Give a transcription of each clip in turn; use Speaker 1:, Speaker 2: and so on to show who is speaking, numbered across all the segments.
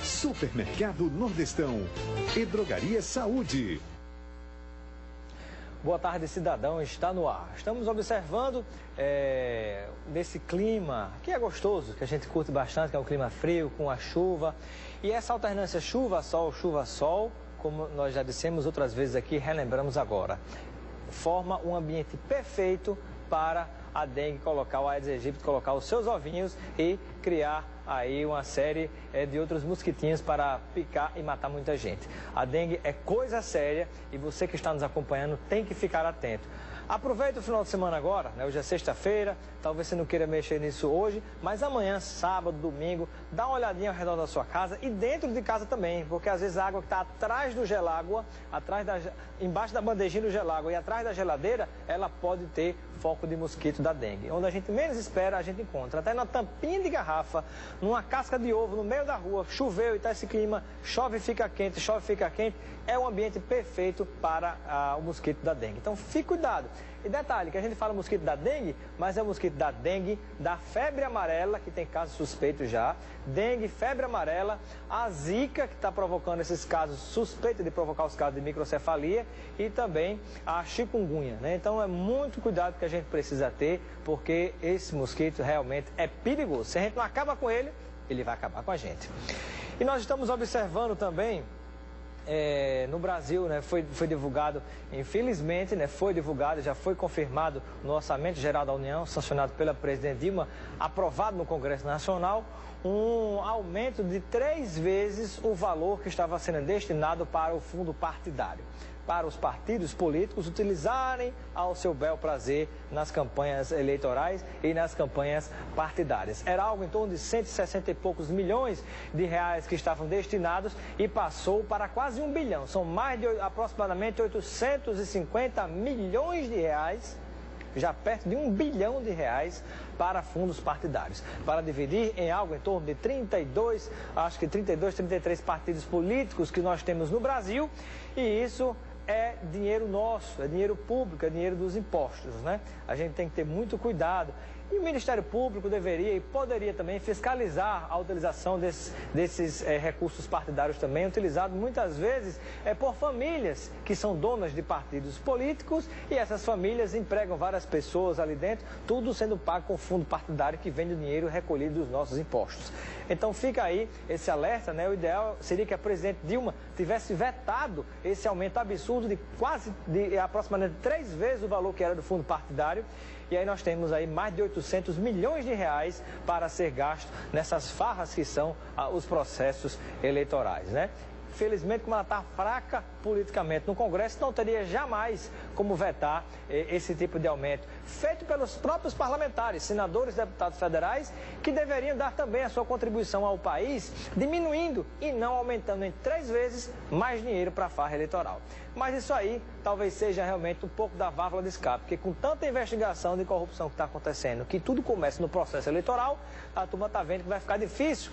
Speaker 1: Supermercado Nordestão e Drogaria Saúde.
Speaker 2: Boa tarde, cidadão, está no ar. Estamos observando desse clima que é gostoso, que a gente curte bastante, que é um clima frio, com a chuva. E essa alternância chuva-sol, como nós já dissemos outras vezes aqui, relembramos agora, forma um ambiente perfeito para a dengue colocar, o Aedes aegypti colocar os seus ovinhos e criar aí uma série de outros mosquitinhos para picar e matar muita gente. A dengue é coisa séria e você que está nos acompanhando tem que ficar atento. Aproveita o final de semana agora, né? Hoje é sexta-feira, talvez você não queira mexer nisso hoje, mas amanhã, sábado, domingo, dá uma olhadinha ao redor da sua casa e dentro de casa também, porque às vezes a água que está atrás do gelágua, embaixo da bandejinha do gelágua e atrás da geladeira, ela pode ter foco de mosquito da dengue. Onde a gente menos espera, a gente encontra. Até na tampinha de garrafa, numa casca de ovo, no meio da rua, choveu e está esse clima, chove e fica quente, é um ambiente perfeito para o mosquito da dengue. Então, fique cuidado. E detalhe, que a gente fala mosquito da dengue, mas é o mosquito da dengue, da febre amarela, que tem casos suspeitos já, dengue, febre amarela, a zika, que está provocando esses casos suspeitos de provocar os casos de microcefalia, e também a chikungunya, né? Então é muito cuidado que a gente precisa ter, porque esse mosquito realmente é perigoso. Se a gente não acaba com ele, ele vai acabar com a gente. E nós estamos observando também, no Brasil, né, foi divulgado, infelizmente, né, foi divulgado, já foi confirmado no Orçamento Geral da União, sancionado pela presidente Dilma, aprovado no Congresso Nacional, um aumento de 3 vezes o valor que estava sendo destinado para o fundo partidário, para os partidos políticos utilizarem ao seu bel prazer nas campanhas eleitorais e nas campanhas partidárias. Era algo em torno de 160 e poucos milhões de reais que estavam destinados e passou para quase 1 bilhão. São mais de aproximadamente 850 milhões de reais, já perto de 1 bilhão de reais para fundos partidários, para dividir em algo em torno de 32, 33 partidos políticos que nós temos no Brasil, e isso é dinheiro nosso, é dinheiro público, é dinheiro dos impostos, né? A gente tem que ter muito cuidado. E o Ministério Público deveria e poderia também fiscalizar a utilização desses recursos partidários também, utilizados muitas vezes por famílias que são donas de partidos políticos, e essas famílias empregam várias pessoas ali dentro, tudo sendo pago com fundo partidário que vem do dinheiro recolhido dos nossos impostos. Então fica aí esse alerta, né? O ideal seria que a presidente Dilma tivesse vetado esse aumento absurdo de aproximadamente 3 vezes o valor que era do fundo partidário. E aí nós temos aí mais de 800 milhões de reais para ser gasto nessas farras que são os processos eleitorais, né? Felizmente, como ela está fraca politicamente no Congresso, não teria jamais como vetar esse tipo de aumento, feito pelos próprios parlamentares, senadores, deputados federais, que deveriam dar também a sua contribuição ao país, diminuindo e não aumentando em 3 vezes mais dinheiro para a farra eleitoral. Mas isso aí talvez seja realmente um pouco da válvula de escape, porque com tanta investigação de corrupção que está acontecendo, que tudo começa no processo eleitoral, a turma está vendo que vai ficar difícil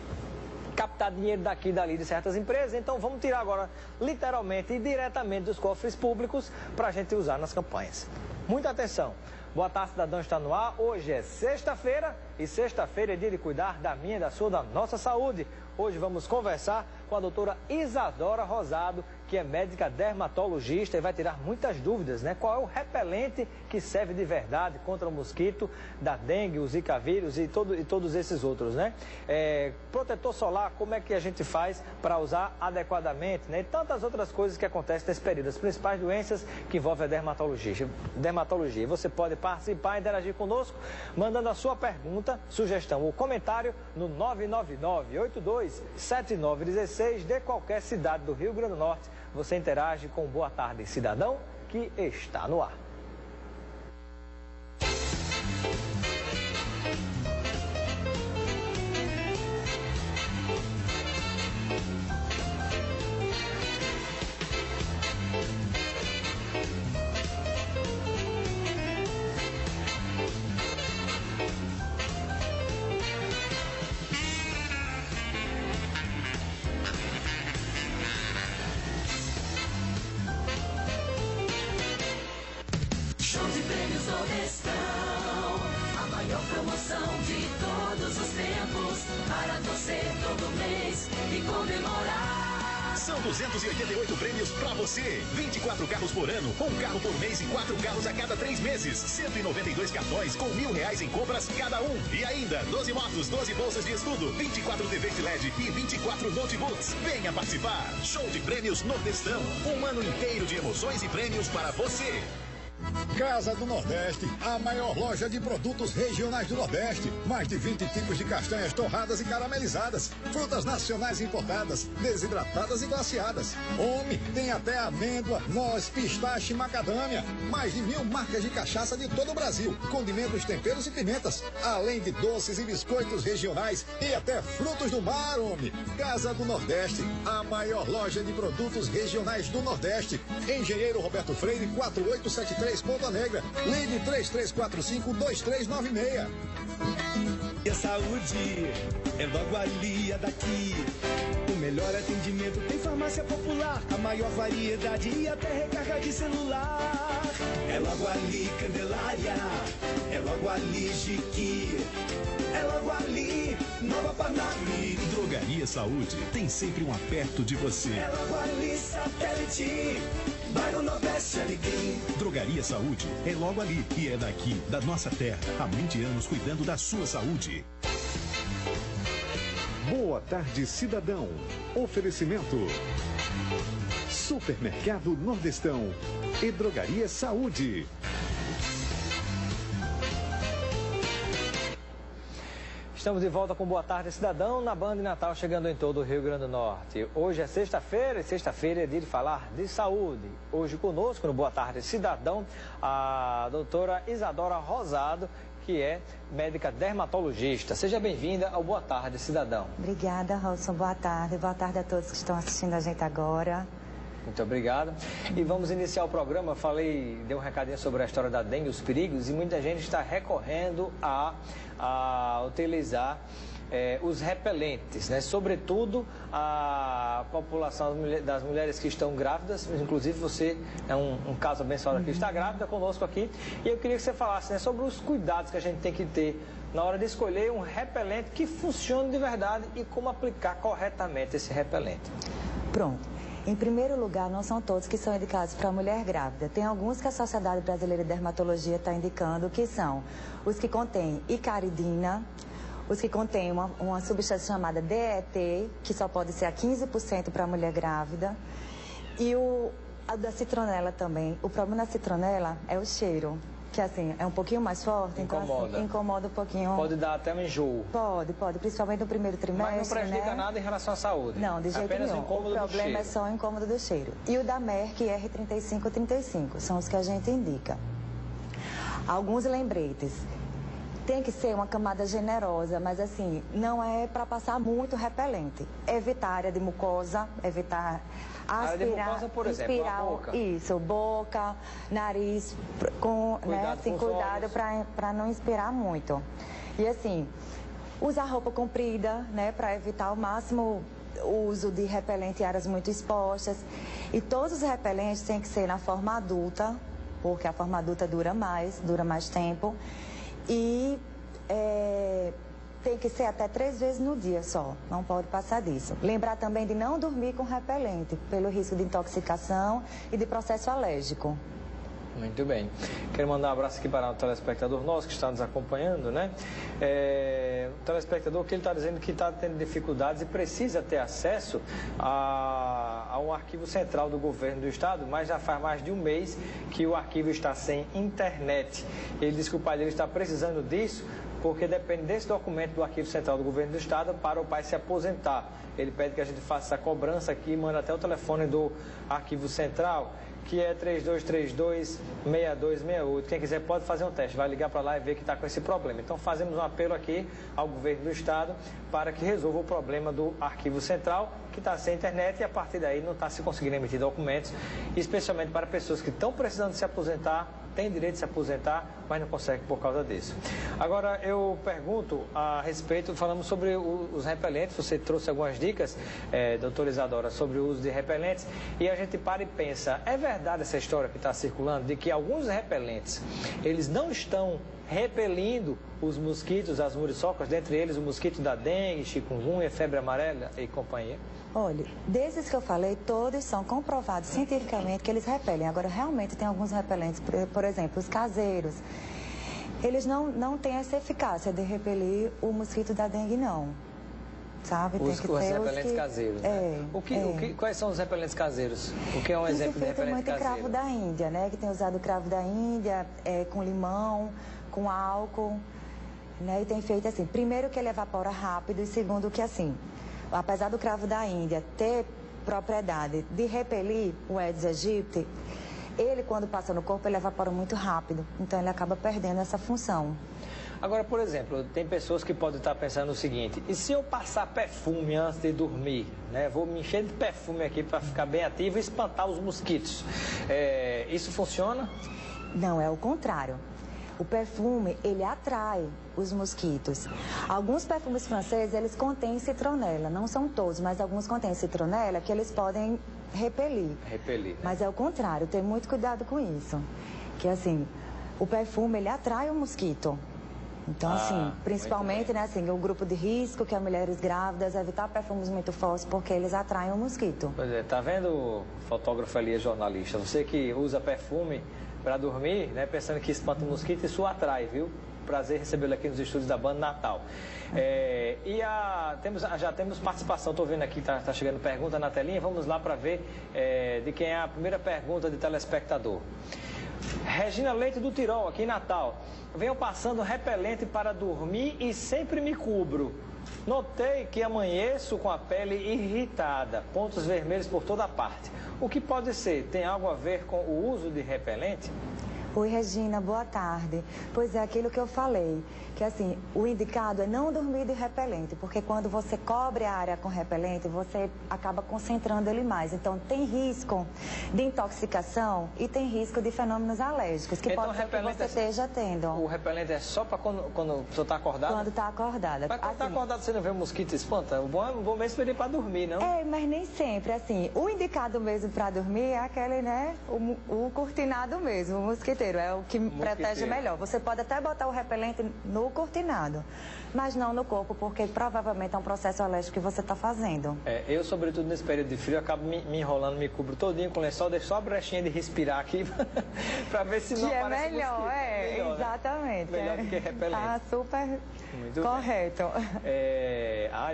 Speaker 2: captar dinheiro daqui e dali de certas empresas. Então vamos tirar agora literalmente e diretamente dos cofres públicos para a gente usar nas campanhas. Muita atenção. Boa tarde, cidadão, está no ar. Hoje é sexta-feira e sexta-feira é dia de cuidar da minha, da sua, da nossa saúde. Hoje vamos conversar com a doutora Isadora Rosado, que é médica dermatologista e vai tirar muitas dúvidas, né? Qual é o repelente que serve de verdade contra o mosquito da dengue, o zika vírus e todos esses outros, né? Protetor solar, como é que a gente faz para usar adequadamente, né? E tantas outras coisas que acontecem nesse período, as principais doenças que envolvem a dermatologia. Você pode participar e interagir conosco, mandando a sua pergunta, sugestão ou comentário no 999-827916 de qualquer cidade do Rio Grande do Norte. Você interage com Boa Tarde, Cidadão, que está no ar.
Speaker 3: mês e comemorar.
Speaker 4: São 288 prêmios pra você. 24 carros por ano, um carro por mês e 4 carros a cada 3 meses. 192 cartões com R$1.000 em compras cada um. E ainda 12 motos, 12 bolsas de estudo, 24 TVs de LED e 24 notebooks. Venha participar. Show de prêmios Nordestão. Um ano inteiro de emoções e prêmios para você.
Speaker 5: Casa do Nordeste, a maior loja de produtos regionais do Nordeste. Mais de 20 tipos de castanhas torradas e caramelizadas, frutas nacionais importadas, desidratadas e glaciadas. Homem, tem até amêndoa, noz, pistache e macadâmia. Mais de 1000 marcas de cachaça de todo o Brasil, condimentos, temperos e pimentas. Além de doces e biscoitos regionais e até frutos do mar, homem. Casa do Nordeste, a maior loja de produtos regionais do Nordeste. Engenheiro Roberto Freire, 4873 Ponta Negra. Ligue 3345-2396.
Speaker 6: E a saúde é logo ali, é daqui. O melhor atendimento tem farmácia popular, a maior variedade e até recarga de celular. É logo ali, Candelária. É logo ali, Jiqui. É logo ali, Nova Parnaíba.
Speaker 4: Drogaria Saúde tem sempre um aperto de você.
Speaker 6: É logo ali, Satélite. Bairro Nordeste, Alegria.
Speaker 4: Drogaria Saúde é logo ali e é daqui, da nossa terra. Há 20 anos cuidando da sua saúde.
Speaker 1: Boa tarde, cidadão. Oferecimento: Supermercado Nordestão e Drogaria Saúde.
Speaker 2: Estamos de volta com Boa Tarde Cidadão na Band Natal, chegando em todo o Rio Grande do Norte. Hoje é sexta-feira e sexta-feira é dia de falar de saúde. Hoje conosco no Boa Tarde Cidadão, a doutora Isadora Rosado, que é médica dermatologista. Seja bem-vinda ao Boa Tarde Cidadão.
Speaker 7: Obrigada, Robson. Boa tarde. Boa tarde a todos que estão assistindo a gente agora.
Speaker 2: Muito obrigado. E vamos iniciar o programa. Dei um recadinho sobre a história da dengue, os perigos, e muita gente está recorrendo a utilizar os repelentes, né? Sobretudo a população das mulheres que estão grávidas. Inclusive você é um caso abençoado que está grávida conosco aqui. E eu queria que você falasse, né, sobre os cuidados que a gente tem que ter na hora de escolher um repelente que funcione de verdade e como aplicar corretamente esse repelente.
Speaker 7: Pronto. Em primeiro lugar, não são todos que são indicados para a mulher grávida. Tem alguns que a Sociedade Brasileira de Dermatologia está indicando, que são os que contêm icaridina, os que contêm uma substância chamada DET, que só pode ser a 15% para a mulher grávida, e a da citronela também. O problema da citronela é o cheiro, que assim, é um pouquinho mais forte,
Speaker 2: incomoda.
Speaker 7: Então assim, incomoda um pouquinho.
Speaker 2: Pode dar até um enjoo.
Speaker 7: Pode, principalmente no primeiro trimestre.
Speaker 2: Mas não prejudica nada em relação à saúde.
Speaker 7: Não, de jeito nenhum.
Speaker 2: O
Speaker 7: problema é só o incômodo do cheiro. E o da Merck R3535, são os que a gente indica. Alguns lembretes. Tem que ser uma camada generosa, mas assim, não é para passar muito repelente. Evitar área de mucosa, evitar aspirar,
Speaker 2: área de mucosa, por exemplo, a boca.
Speaker 7: Isso, boca, nariz, cuidado para não inspirar muito. E assim, usar roupa comprida, né, para evitar ao máximo o uso de repelente em áreas muito expostas. E todos os repelentes têm que ser na forma adulta, porque a forma adulta dura mais tempo. E tem que ser até 3 vezes no dia só, não pode passar disso. Lembrar também de não dormir com repelente, pelo risco de intoxicação e de processo alérgico.
Speaker 2: Muito bem. Quero mandar um abraço aqui para o telespectador nosso que está nos acompanhando, né? O telespectador que ele está dizendo que está tendo dificuldades e precisa ter acesso a um arquivo central do governo do estado, mas já faz mais de um mês que o arquivo está sem internet. Ele diz que o pai dele está precisando disso porque depende desse documento do arquivo central do governo do estado para o pai se aposentar. Ele pede que a gente faça essa cobrança aqui, manda até o telefone do arquivo central, que é 3232-6268. Quem quiser pode fazer um teste, vai ligar para lá e ver que está com esse problema. Então fazemos um apelo aqui ao governo do estado para que resolva o problema do arquivo central, que está sem internet e a partir daí não está se conseguindo emitir documentos, especialmente para pessoas que estão precisando se aposentar, têm direito de se aposentar, mas não conseguem por causa disso. Agora eu pergunto a respeito, falamos sobre os repelentes, você trouxe algumas dicas, doutora Isadora, sobre o uso de repelentes, e a gente para e pensa, é verdade essa história que está circulando de que alguns repelentes, eles não estão repelindo os mosquitos, as muriçocas, dentre eles o mosquito da dengue, chikungunya, febre amarela e companhia?
Speaker 7: Olha, desses que eu falei, todos são comprovados cientificamente que eles repelem. Agora, realmente tem alguns repelentes, por exemplo, os caseiros. Eles não têm essa eficácia de repelir o mosquito da dengue, não. Sabe?
Speaker 2: Os repelentes caseiros, né? Quais são os repelentes caseiros? O que é um exemplo de repelente caseiro?
Speaker 7: Cravo da Índia, né? Que tem usado o cravo da Índia com limão, com álcool, né? E tem feito assim, primeiro que ele evapora rápido e segundo que assim, apesar do cravo da Índia ter propriedade de repelir o Aedes aegypti, ele quando passa no corpo ele evapora muito rápido, então ele acaba perdendo essa função.
Speaker 2: Agora, por exemplo, tem pessoas que podem estar pensando o seguinte, e se eu passar perfume antes de dormir, né? Vou me encher de perfume aqui para ficar bem ativo e espantar os mosquitos. Isso funciona?
Speaker 7: Não, é o contrário. O perfume, ele atrai os mosquitos. Alguns perfumes franceses, eles contêm citronela, não são todos, mas alguns contêm citronela que eles podem repelir.
Speaker 2: Repelir, né?
Speaker 7: Mas é o contrário, tem muito cuidado com isso. Que assim, o perfume, ele atrai o mosquito. Então, assim, principalmente, né, assim, o grupo de risco, que é mulheres grávidas, evitar perfumes muito fortes, porque eles atraem o mosquito.
Speaker 2: Pois é, tá vendo, fotógrafo ali, jornalista? Você que usa perfume para dormir, né, pensando que espanta o mosquito, isso atrai, viu? Prazer recebê-lo aqui nos estúdios da Band Natal. Já temos participação, estou vendo aqui, tá chegando pergunta na telinha, vamos lá para ver de quem é a primeira pergunta de telespectador. Regina Leite do Tirol, aqui em Natal. Venho passando repelente para dormir e sempre me cubro. Notei que amanheço com a pele irritada, pontos vermelhos por toda parte. O que pode ser? Tem algo a ver com o uso de repelente?
Speaker 7: Oi, Regina, boa tarde. Pois é, aquilo que eu falei, que assim, o indicado é não dormir de repelente, porque quando você cobre a área com repelente, você acaba concentrando ele mais. Então, tem risco de intoxicação e tem risco de fenômenos alérgicos, que
Speaker 2: então,
Speaker 7: pode ser que você esteja tendo.
Speaker 2: O repelente é só para quando você está acordado?
Speaker 7: Quando está acordada.
Speaker 2: Mas quando está acordado, você não vê um mosquito e espanta? O bom mesmo é ir para dormir, não?
Speaker 7: Mas nem sempre, assim, o indicado mesmo para dormir é aquele, né, o cortinado mesmo, o mosquito. É o que protege melhor. Você pode até botar o repelente no cortinado, mas não no corpo, porque provavelmente é um processo alérgico que você está fazendo.
Speaker 2: Eu, sobretudo nesse período de frio, acabo me enrolando, me cubro todinho com lençol, deixo só a brechinha de respirar aqui para ver se não aparece
Speaker 7: melhor,
Speaker 2: mosquito. Melhor,
Speaker 7: exatamente.
Speaker 2: Né? Melhor do que repelente.
Speaker 7: Ah, super muito correto.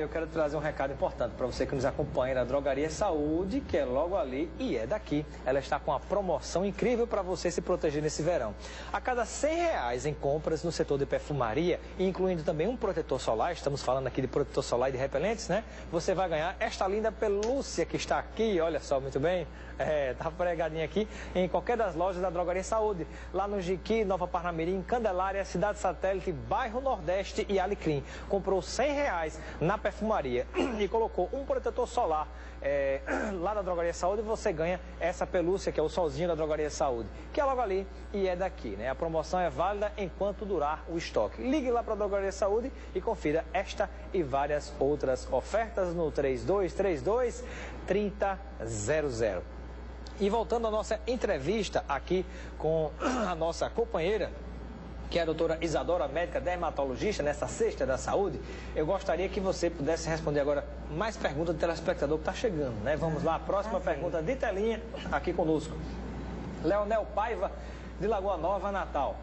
Speaker 2: Eu quero trazer um recado importante para você que nos acompanha na Drogaria Saúde, que é logo ali e é daqui. Ela está com uma promoção incrível para você se proteger nesse verão. A cada R$100 em compras no setor de perfumaria, incluindo também um protetor solar, estamos falando aqui de protetor solar e de repelentes, né? Você vai ganhar esta linda pelúcia que está aqui, olha só, muito bem. Tá pregadinha aqui em qualquer das lojas da Drogaria Saúde, lá no Jiqui, Nova Parnamirim, Candelária, Cidade Satélite, Bairro Nordeste e Alecrim. Comprou R$100 na perfumaria e colocou um protetor solar lá da Drogaria Saúde, você ganha essa pelúcia, que é o solzinho da Drogaria Saúde, que é logo ali e é daqui, né? A promoção é válida enquanto durar o estoque. Ligue lá para a Drogaria Saúde e confira esta e várias outras ofertas no 3232-3000. E voltando à nossa entrevista aqui com a nossa companheira, que é a doutora Isadora, médica dermatologista, nessa Sexta da Saúde, eu gostaria que você pudesse responder agora mais perguntas do telespectador que está chegando, né? Vamos lá, a próxima pergunta de telinha aqui conosco. Leonel Paiva, de Lagoa Nova, Natal.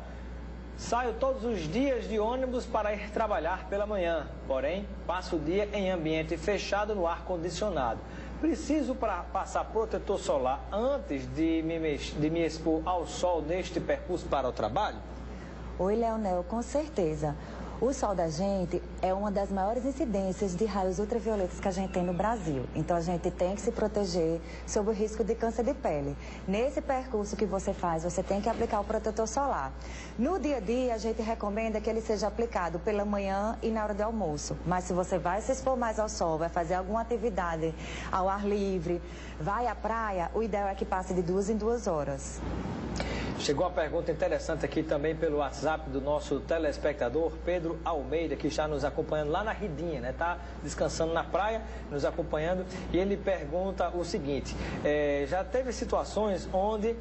Speaker 2: Saio todos os dias de ônibus para ir trabalhar pela manhã, porém, passo o dia em ambiente fechado no ar-condicionado. Preciso passar protetor solar antes de me expor ao sol neste percurso para o trabalho?
Speaker 7: Oi, Leonel, com certeza. O sol da gente é uma das maiores incidências de raios ultravioletas que a gente tem no Brasil. Então, a gente tem que se proteger sob o risco de câncer de pele. Nesse percurso que você faz, você tem que aplicar o protetor solar. No dia a dia, a gente recomenda que ele seja aplicado pela manhã e na hora do almoço. Mas se você vai se expor mais ao sol, vai fazer alguma atividade ao ar livre, vai à praia, o ideal é que passe de 2 em 2 horas.
Speaker 2: Chegou uma pergunta interessante aqui também pelo WhatsApp do nosso telespectador Pedro Almeida, que está nos acompanhando lá na Ridinha, né? Está descansando na praia, nos acompanhando, e ele pergunta o seguinte: já teve situações onde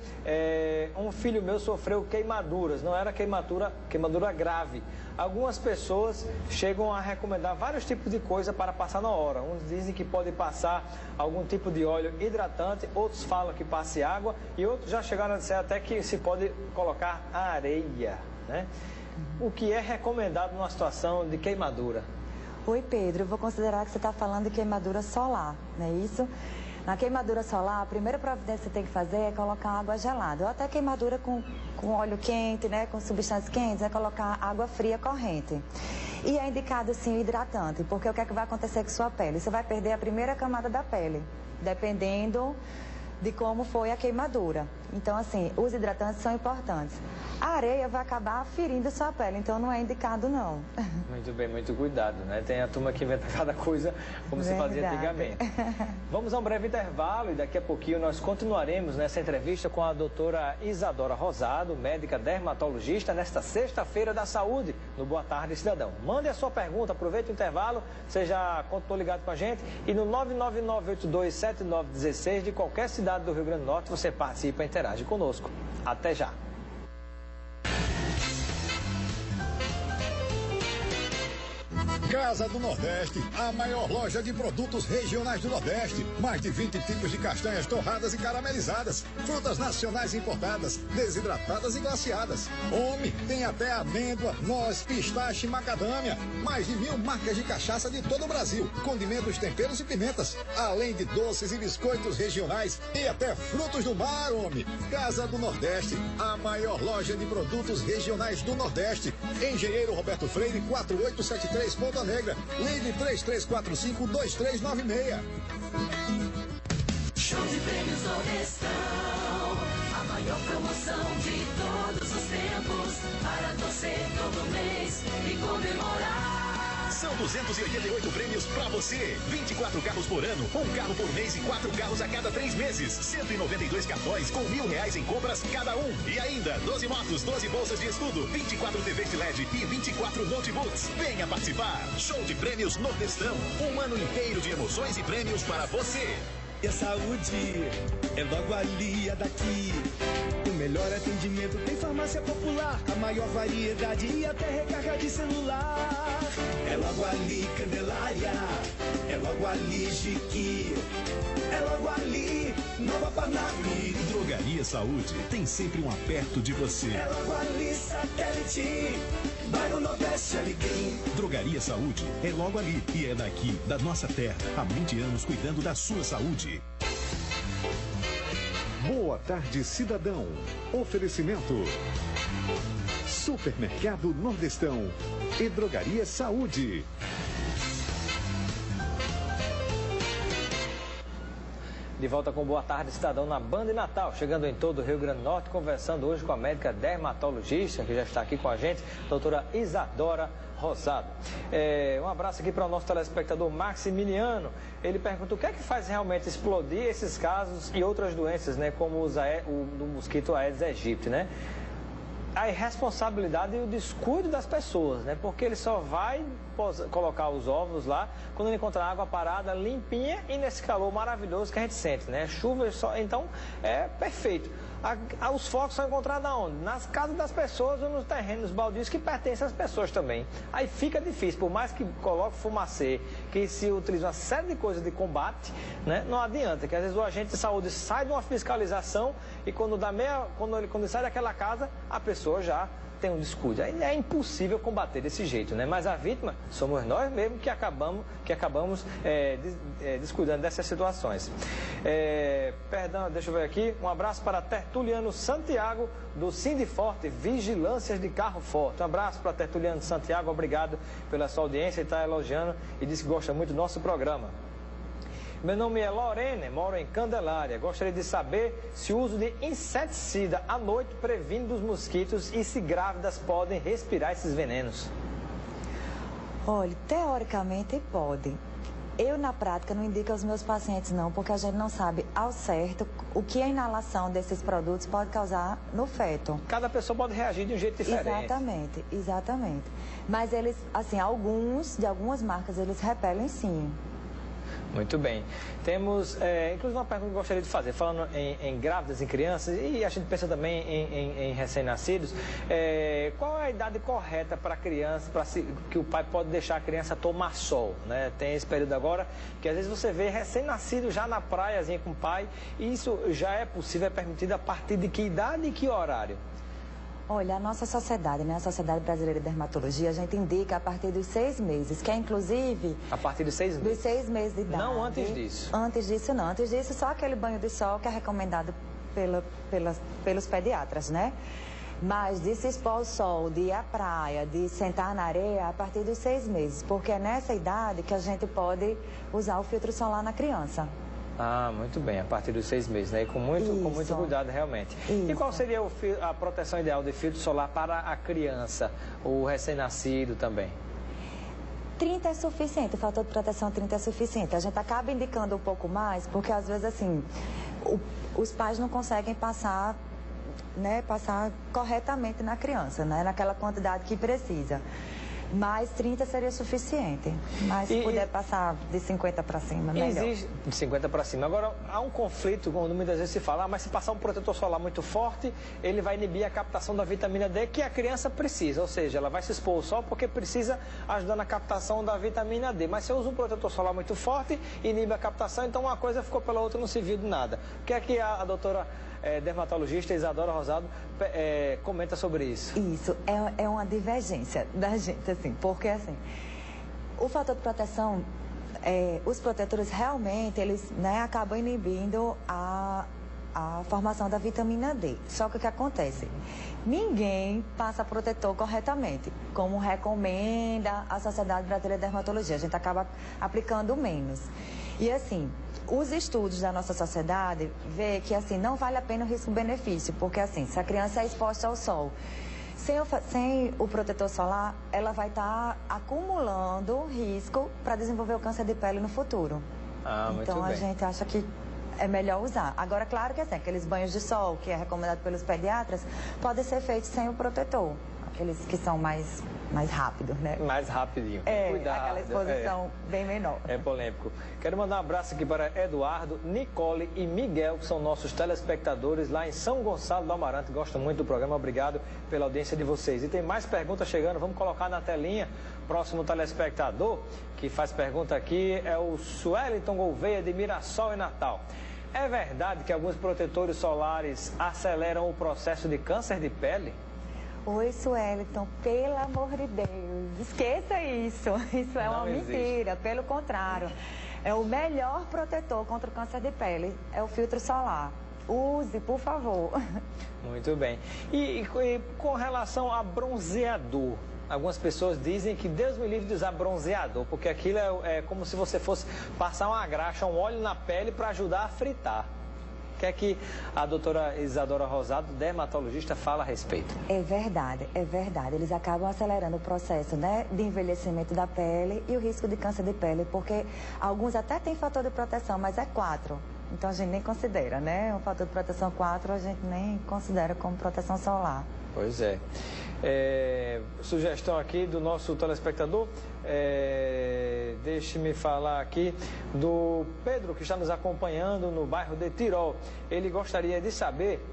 Speaker 2: um filho meu sofreu queimaduras, não era queimadura grave. Algumas pessoas chegam a recomendar vários tipos de coisa para passar na hora. Uns dizem que pode passar algum tipo de óleo hidratante, outros falam que passe água e outros já chegaram a dizer até que se pode colocar areia, né? O que é recomendado numa situação de queimadura?
Speaker 7: Oi, Pedro, eu vou considerar que você está falando de queimadura solar, não é isso? Na queimadura solar, a primeira providência que você tem que fazer é colocar água gelada. Ou até queimadura com óleo quente, né, com substâncias quentes, é colocar água fria corrente. E é indicado, sim, o hidratante, porque o que é que vai acontecer com sua pele? Você vai perder a primeira camada da pele, dependendo de como foi a queimadura. Então, assim, os hidratantes são importantes. A areia vai acabar ferindo sua pele, então não é indicado, não.
Speaker 2: Muito bem, muito cuidado, né? Tem a turma que inventa cada coisa como se fazia antigamente. Vamos a um breve intervalo e daqui a pouquinho nós continuaremos nessa entrevista com a doutora Isadora Rosado, médica dermatologista, nesta sexta-feira da saúde, no Boa Tarde Cidadão. Mande a sua pergunta, aproveite o intervalo, você já continuou ligado com a gente, e no 999827916 de qualquer cidade do Rio Grande do Norte você participa e interage conosco. Até já!
Speaker 5: Casa do Nordeste, a maior loja de produtos regionais do Nordeste. Mais de 20 tipos de castanhas torradas e caramelizadas, frutas nacionais importadas, desidratadas e glaciadas. Tem até amêndoa, noz, pistache e macadâmia. Mais de 1000 marcas de cachaça de todo o Brasil, condimentos, temperos e pimentas, além de doces e biscoitos regionais e até frutos do mar, Casa do Nordeste, a maior loja de produtos regionais do Nordeste. Engenheiro Roberto Freire, 4873, Ponta Negra. Ligue 3345-2396.
Speaker 3: Show de prêmios Nordestão, a maior promoção de todos os tempos, para torcer todo mês e comemorar.
Speaker 4: São 288 prêmios pra você. 24 carros por ano, um carro por mês e 4 carros a cada 3 meses. 192 cartões com R$1.000 em compras cada um. E ainda 12 motos, 12 bolsas de estudo, 24 TVs de LED e 24 notebooks. Venha participar. Show de prêmios Nordestão. Um ano inteiro de emoções e prêmios para você.
Speaker 6: E a saúde é logo ali, é daqui. O melhor atendimento tem farmácia popular, a maior variedade e até recarga de celular. É logo ali, Candelária. É logo ali, Jiqui. É logo ali, Nova Parnaíba.
Speaker 4: Drogaria Saúde tem sempre um aperto de você.
Speaker 6: É logo ali, Satélite. Bairro Nordeste, Alecrim.
Speaker 4: Drogaria Saúde é logo ali e é daqui, da nossa terra. Há 20 anos cuidando da sua saúde.
Speaker 1: Boa Tarde Cidadão. Oferecimento: Supermercado Nordestão e Drogaria Saúde.
Speaker 2: De volta com Boa Tarde Cidadão na Band e Natal, chegando em todo o Rio Grande do Norte, conversando hoje com a médica dermatologista, que já está aqui com a gente, doutora Isadora Rosado. Um abraço aqui para o nosso telespectador Maximiliano. Ele pergunta o que é que faz realmente explodir esses casos e outras doenças, né, como o do mosquito Aedes aegypti, né? A irresponsabilidade e o descuido das pessoas, né? Porque ele só vai colocar os ovos lá quando ele encontrar água parada, limpinha e nesse calor maravilhoso que a gente sente, né? Chuva só, então é perfeito. Os focos são encontrados aonde? Nas casas das pessoas ou nos terrenos baldios que pertencem às pessoas também. Aí fica difícil, por mais que coloque fumacê, que se utiliza uma série de coisas de combate, né? Não adianta, que às vezes o agente de saúde sai de uma fiscalização e quando ele sai daquela casa, a pessoa já tem um descuido. Aí é impossível combater desse jeito, né? Mas a vítima somos nós mesmos que acabamos descuidando dessas situações. Perdão, deixa eu ver aqui. Um abraço para Tertuliano Santiago, do Sindiforte Vigilâncias de Carro Forte. Um abraço para Tertuliano Santiago, obrigado pela sua audiência e está elogiando e disse que gosta muito do nosso programa. Meu nome é Lorene, moro em Candelária. Gostaria de saber se o uso de inseticida à noite previne dos mosquitos e se grávidas podem respirar esses venenos.
Speaker 7: Olha, teoricamente pode. eu na prática não indico aos meus pacientes não, porque a gente não sabe ao certo o que a inalação desses produtos pode causar no feto.
Speaker 2: Cada pessoa pode reagir de um jeito diferente.
Speaker 7: Exatamente, exatamente. Mas eles, assim, de algumas marcas, eles repelem sim.
Speaker 2: Muito bem. Temos, inclusive, uma pergunta que eu gostaria de fazer, falando em grávidas, em crianças, e a gente pensa também em recém-nascidos, qual é a idade correta para a criança, que o pai pode deixar a criança tomar sol, né? Tem esse período agora, que às vezes você vê recém-nascido já na praiazinha com o pai, e isso já é possível, é permitido a partir de que idade e que horário?
Speaker 7: Olha, a nossa sociedade, né, a Sociedade Brasileira de Dermatologia, a gente indica a partir dos 6 meses, que é inclusive...
Speaker 2: A partir dos 6 meses?
Speaker 7: Dos 6 meses de idade.
Speaker 2: Não antes disso?
Speaker 7: Antes disso não. Antes disso, só aquele banho de sol que é recomendado pelos pediatras, né? Mas de se expor ao sol, de ir à praia, de sentar na areia, a partir dos 6 meses, porque é nessa idade que a gente pode usar o filtro solar na criança.
Speaker 2: Ah, muito bem, a partir dos 6 meses, né? E com muito cuidado, realmente.
Speaker 7: Isso.
Speaker 2: E qual seria a proteção ideal de filtro solar para a criança, o recém-nascido também?
Speaker 7: 30 é suficiente, o fator de proteção 30 é suficiente. A gente acaba indicando um pouco mais, porque às vezes, assim, os pais não conseguem passar corretamente na criança, né? Naquela quantidade que precisa. Mas 30 seria suficiente. Mas se puder passar de 50 para cima, melhor.
Speaker 2: Existe de 50 para cima. Agora, há um conflito, quando muitas vezes se fala, mas se passar um protetor solar muito forte, ele vai inibir a captação da vitamina D que a criança precisa. Ou seja, ela vai se expor ao sol porque precisa ajudar na captação da vitamina D. Mas se eu uso um protetor solar muito forte, inibe a captação, então uma coisa ficou pela outra, não se viu de nada. O que é que a doutora dermatologista Isadora Rosado comenta sobre isso?
Speaker 7: Isso, é uma divergência da gente, assim, porque assim, o fator de proteção, os protetores realmente, eles, né, acabam inibindo a formação da vitamina D. Só que o que acontece? Ninguém passa protetor corretamente, como recomenda a Sociedade Brasileira de Dermatologia. A gente acaba aplicando menos. E assim, os estudos da nossa sociedade vê que assim, não vale a pena o risco-benefício, porque assim, se a criança é exposta ao sol, sem o protetor solar, ela vai estar acumulando risco para desenvolver o câncer de pele no futuro. Então a gente acha que é melhor usar. Agora, claro que assim, aqueles banhos de sol, que é recomendado pelos pediatras, podem ser feitos sem o protetor. Aqueles que são mais rápidos, né?
Speaker 2: Mais rapidinho. Cuidado.
Speaker 7: Aquela exposição bem menor.
Speaker 2: É polêmico. Quero mandar um abraço aqui para Eduardo, Nicole e Miguel, que são nossos telespectadores lá em São Gonçalo do Amarante. Gostam muito do programa. Obrigado pela audiência de vocês. E tem mais perguntas chegando. Vamos colocar na telinha. Próximo telespectador que faz pergunta aqui é o Sueliton Gouveia, de Mirassol e Natal. É verdade que alguns protetores solares aceleram o processo de câncer de pele?
Speaker 7: Oi, Sueliton, pelo amor de Deus, esqueça isso. Isso é uma mentira, pelo contrário. É o melhor protetor contra o câncer de pele, é o filtro solar. Use, por favor.
Speaker 2: Muito bem. E com relação a bronzeador, algumas pessoas dizem que Deus me livre de usar bronzeador, porque aquilo é como se você fosse passar uma graxa, um óleo na pele para ajudar a fritar. O que é que a doutora Isadora Rosado, dermatologista, fala a respeito?
Speaker 7: É verdade, é verdade. Eles acabam acelerando o processo, né, de envelhecimento da pele e o risco de câncer de pele, porque alguns até têm fator de proteção, mas é 4. Então a gente nem considera, né? Um fator de proteção 4 a gente nem considera como proteção solar.
Speaker 2: Pois é. Sugestão aqui do nosso telespectador, deixe-me falar aqui do Pedro, que está nos acompanhando no bairro de Tirol. Ele gostaria de saber,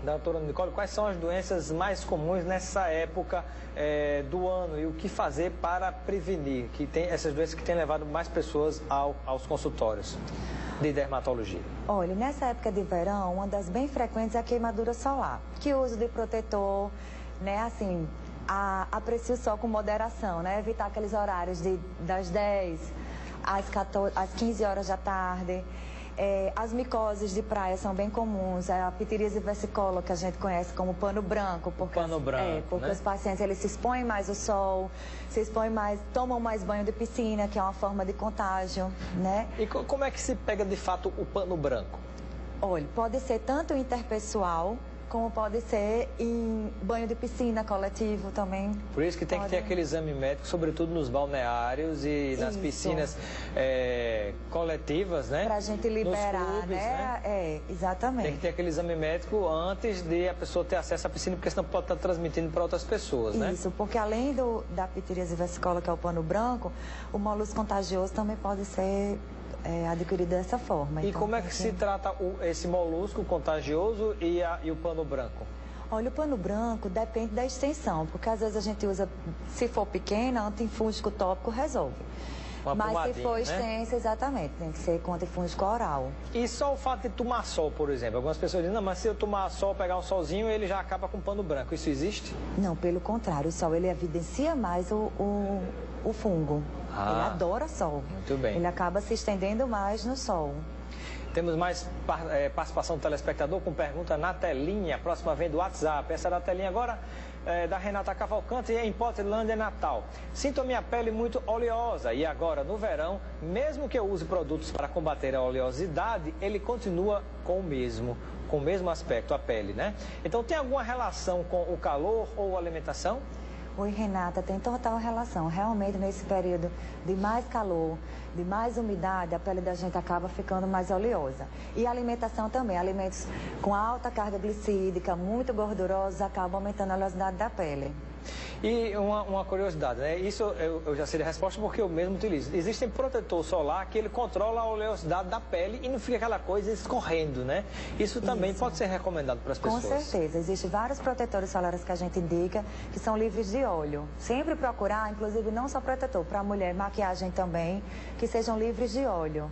Speaker 2: da doutora Nicole, quais são as doenças mais comuns nessa época do ano e o que fazer para prevenir, que tem essas doenças que têm levado mais pessoas aos consultórios de dermatologia.
Speaker 7: Olha, nessa época de verão, uma das bem frequentes é a queimadura solar, que o uso de protetor, né, assim, aprecie o sol com moderação, né, evitar aqueles horários das 10 às 15 horas da tarde. As micoses de praia são bem comuns, a pitiríase versicolor, que a gente conhece como pano branco, porque
Speaker 2: né?
Speaker 7: Os pacientes eles se expõem mais ao sol, se expõem mais, tomam mais banho de piscina, que é uma forma de contágio, né?
Speaker 2: E como é que se pega de fato o pano branco?
Speaker 7: Olha, pode ser tanto interpessoal como pode ser em banho de piscina coletivo também.
Speaker 2: Por isso que tem que ter aquele exame médico, sobretudo nos balneários e nas piscinas coletivas, né?
Speaker 7: Pra gente liberar,
Speaker 2: nos clubes, né?
Speaker 7: Exatamente.
Speaker 2: Tem que ter aquele exame médico antes de a pessoa ter acesso à piscina, porque senão pode estar transmitindo para outras pessoas, né?
Speaker 7: Isso, porque além da pitiríase versicolor, que é o pano branco, o molusco contagioso também pode ser adquirido dessa forma.
Speaker 2: E
Speaker 7: então,
Speaker 2: como é que se trata esse molusco contagioso e o pano branco?
Speaker 7: Olha, o pano branco depende da extensão, porque às vezes a gente usa, se for pequena, antifúngico tópico resolve. Mas se for extensa, exatamente, tem que ser com antifúngico oral.
Speaker 2: E só o fato de tomar sol, por exemplo? Algumas pessoas dizem, não, mas se eu tomar sol, pegar um solzinho, ele já acaba com pano branco. Isso existe?
Speaker 7: Não, pelo contrário, o sol ele evidencia mais o fungo. Ele adora sol.
Speaker 2: Muito bem.
Speaker 7: Ele acaba se estendendo mais no sol.
Speaker 2: Temos mais participação do telespectador com pergunta na telinha. A próxima vem do WhatsApp. Essa da telinha agora da Renata Cavalcante, em Portland, Natal. Sinto a minha pele muito oleosa e agora, no verão, mesmo que eu use produtos para combater a oleosidade, ele continua com o mesmo aspecto, a pele, né? Então, tem alguma relação com o calor ou alimentação?
Speaker 7: Oi, Renata, tem total relação. Realmente, nesse período de mais calor, de mais umidade, a pele da gente acaba ficando mais oleosa. E a alimentação também. Alimentos com alta carga glicídica, muito gordurosos, acabam aumentando a oleosidade da pele.
Speaker 2: E uma curiosidade, né? Isso eu já sei a resposta porque eu mesmo utilizo. Existe protetor solar que ele controla a oleosidade da pele e não fica aquela coisa escorrendo, né? Isso também pode ser recomendado para as pessoas.
Speaker 7: Com certeza. Existem vários protetores solares que a gente indica que são livres de óleo. Sempre procurar, inclusive não só protetor, para a mulher, maquiagem também, que sejam livres de óleo.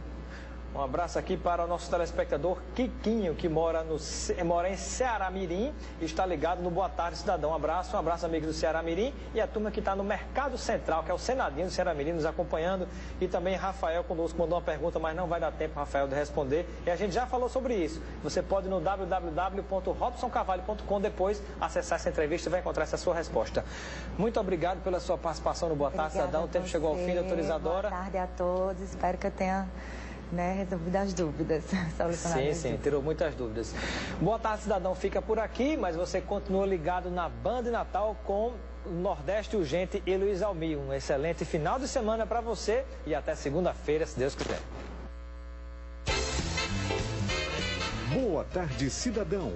Speaker 2: Um abraço aqui para o nosso telespectador Quiquinho, que mora em Ceará Mirim e está ligado no Boa Tarde Cidadão. Um abraço amigos do Ceará Mirim e a turma que está no Mercado Central, que é o Senadinho do Ceará Mirim, nos acompanhando. E também Rafael conosco mandou uma pergunta, mas não vai dar tempo, Rafael, de responder. E a gente já falou sobre isso. Você pode ir no www.robsoncavalli.com depois acessar essa entrevista e vai encontrar essa sua resposta. Muito obrigado pela sua participação no Boa Tarde Cidadão. O tempo chegou ao fim, doutora Isadora.
Speaker 7: Boa tarde a todos. Espero que eu tenha resolvido as dúvidas.
Speaker 2: Sim, tirou muitas dúvidas. Boa Tarde Cidadão fica por aqui, mas você continua ligado na Band Natal com Nordeste Urgente e Luiz Almir. Um excelente final de semana para você e até segunda-feira, se Deus quiser.
Speaker 1: Boa Tarde Cidadão.